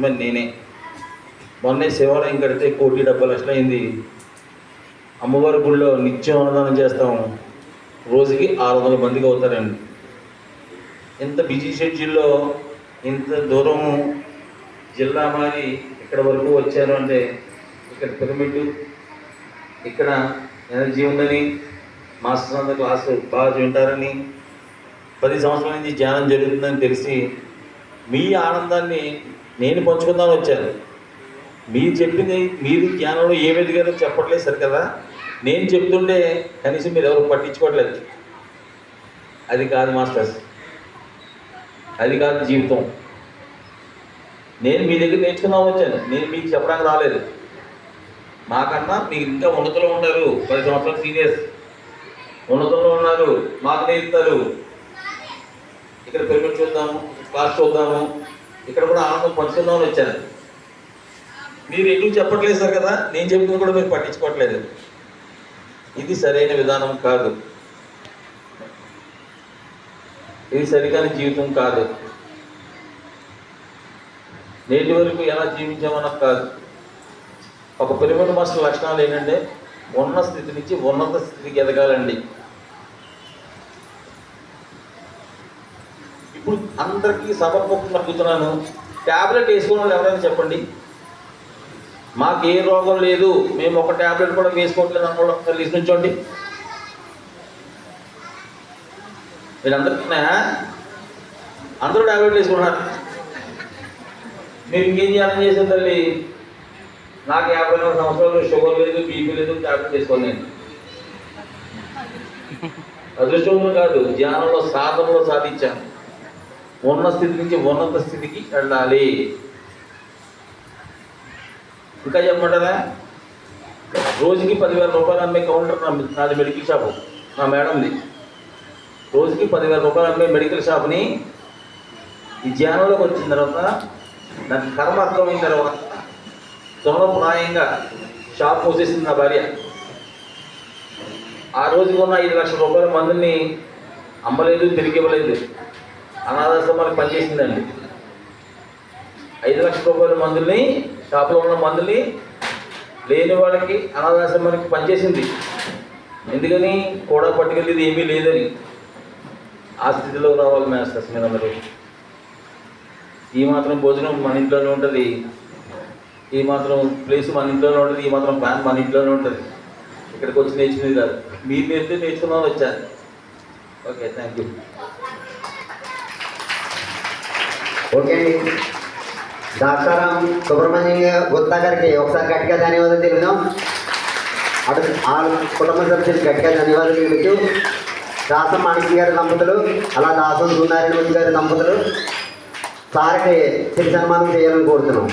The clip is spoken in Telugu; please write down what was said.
మరి నేనే మొన్నే శివాలయం కడితే 1,70,00,000 అయింది. అమ్మవారి గుడిలో నిత్యం అన్నదానం చేస్తాము. రోజుకి 600 మందికి అవుతారండి. ఇంత బిజీ షెడ్యూల్లో ఇంత దూరం జిల్లా మారి ఇక్కడ వరకు వచ్చారు అంటే ఇక్కడ పిరమిడ్, ఇక్కడ ఎనర్జీ ఉందని, మాస్టర్ అందరూ క్లాసు బాగా వింటారని, 10 సంవత్సరాల నుంచి ధ్యానం జరుగుతుందని తెలిసి మీ ఆనందాన్ని నేను పంచుకుందామని వచ్చాను. మీరు చెప్పింది మీరు ధ్యానంలో ఏమి ఎదిగారో చెప్పట్లేదు సరి కదా. నేను చెప్తుంటే కనీసం మీరు ఎవరు పట్టించుకోవట్లేదు. అది కాదు మాస్టర్స్, అది కాదు జీవితం. నేను మీ దగ్గర నేర్చుకుందామని వచ్చాను, నేను మీకు చెప్పడానికి రాలేదు. మాకన్నా మీకు ఇంకా ఉన్నతంలో ఉంటారు, 10 సంవత్సరాలు సీనియర్స్ ఉన్నతంలో ఉన్నారు, మాకు నేర్పుతారు. ఇక్కడ పిరమిడ్ చూద్దాము, క్లాస్ చూద్దాము, ఇక్కడ కూడా ఆనందం పంచుకుందామని వచ్చాను. మీరు ఎటు చెప్పట్లేదు సార్ కదా, నేను చెప్తుంది కూడా మీరు పట్టించుకోవట్లేదు. ఇది సరైన విధానం కాదు, ఇది సరికాని జీవితం కాదు. నేటి వరకు ఎలా జీవించామన్న కాదు. ఒక పిరమిడ్ మాస్టర్ లక్షణాలు ఏంటంటే ఉన్న స్థితి నుంచి ఉన్నత స్థితికి ఎదగాలండి. ఇప్పుడు అందరికీ సమర్పకుండా కూర్చున్నాను. ట్యాబ్లెట్ వేసుకున్న వాళ్ళు ఎవరైనా చెప్పండి, మాకు ఏ రోగం లేదు, మేము ఒక ట్యాబ్లెట్ కూడా వేసుకోవట్లేదు అన్న ఒకసారి లిస్ట్ నుంచోండి. వీళ్ళందరికీ అందరూ ట్యాబ్లెట్ వేసుకున్నారు. మీరు ఇంకేం చేయాలని చేసిన తల్లి, నాకు 54 సంవత్సరాలు, షుగర్ లేదు, బీపీ లేదు, ట్యాబ్లెట్ వేసుకోండి. నేను అదృష్టంలో కాదు, ధ్యానంలో సాధనలో సాధించాను. ఉన్న స్థితి నుంచి ఉన్నత స్థితికి వెళ్ళాలి. ఇంకా చెప్పమంటారా, రోజుకి 10,000 రూపాయలు అమ్మే కౌంటర్ నాది మెడికల్ షాపు, నా మేడంది. రోజుకి 10,000 రూపాయలు అమ్మే మెడికల్ షాప్ని ఈ ధ్యానంలోకి వచ్చిన తర్వాత, నాకు కర్మ అర్థమైన తర్వాత తృణప్రాయంగా షాప్ పోసేసింది నా భార్య. ఆ రోజుకు ఉన్న 5 లక్షల రూపాయల మందుల్ని అమ్మలేదు, తిరిగి ఇవ్వలేదు, అనాథాశ్రమానికి పనిచేసిందండి. 5 లక్షల రూపాయల మందుల్ని, షాప్లో ఉన్న మందుల్ని లేని వాళ్ళకి అనాథాశ్రమానికి పనిచేసింది. ఎందుకని కూడా పట్టుకెళ్ళేది ఏమీ లేదని. ఆ స్థితిలో రావాలి మాస్టర్స్ మీద. అందరూ ఈ మాత్రం భోజనం మన ఇంట్లోనే ఉంటుంది, ఈ మాత్రం ప్లేస్ మన ఇంట్లోనే ఉంటుంది, ఈ మాత్రం ఫ్యాన్ మన ఇంట్లోనే ఉంటుంది. ఇక్కడికి వచ్చి నేర్చుకునేది కాదు, మీరు నేర్చుకుని నేర్చుకున్నామని వచ్చాను. Okay, thank you. ఓకే అండి, దాక్షారాం సుబ్రహ్మణ్యం గుప్తా గారికి ఒకసారి గట్టిగా ధన్యవాదాలు తెలుపుదాం. అటు ఆ కుటుంబ సభ్యులు గట్టిగా ధన్యవాదాలు తెలుపుతూ, దాసం మాణిక్య గారి దంపతులు, అలా దాసం సూర్యనారాయణ గారి దంపతులు సార్కి తిరిగి సన్మానం చేయాలని కోరుతున్నాం.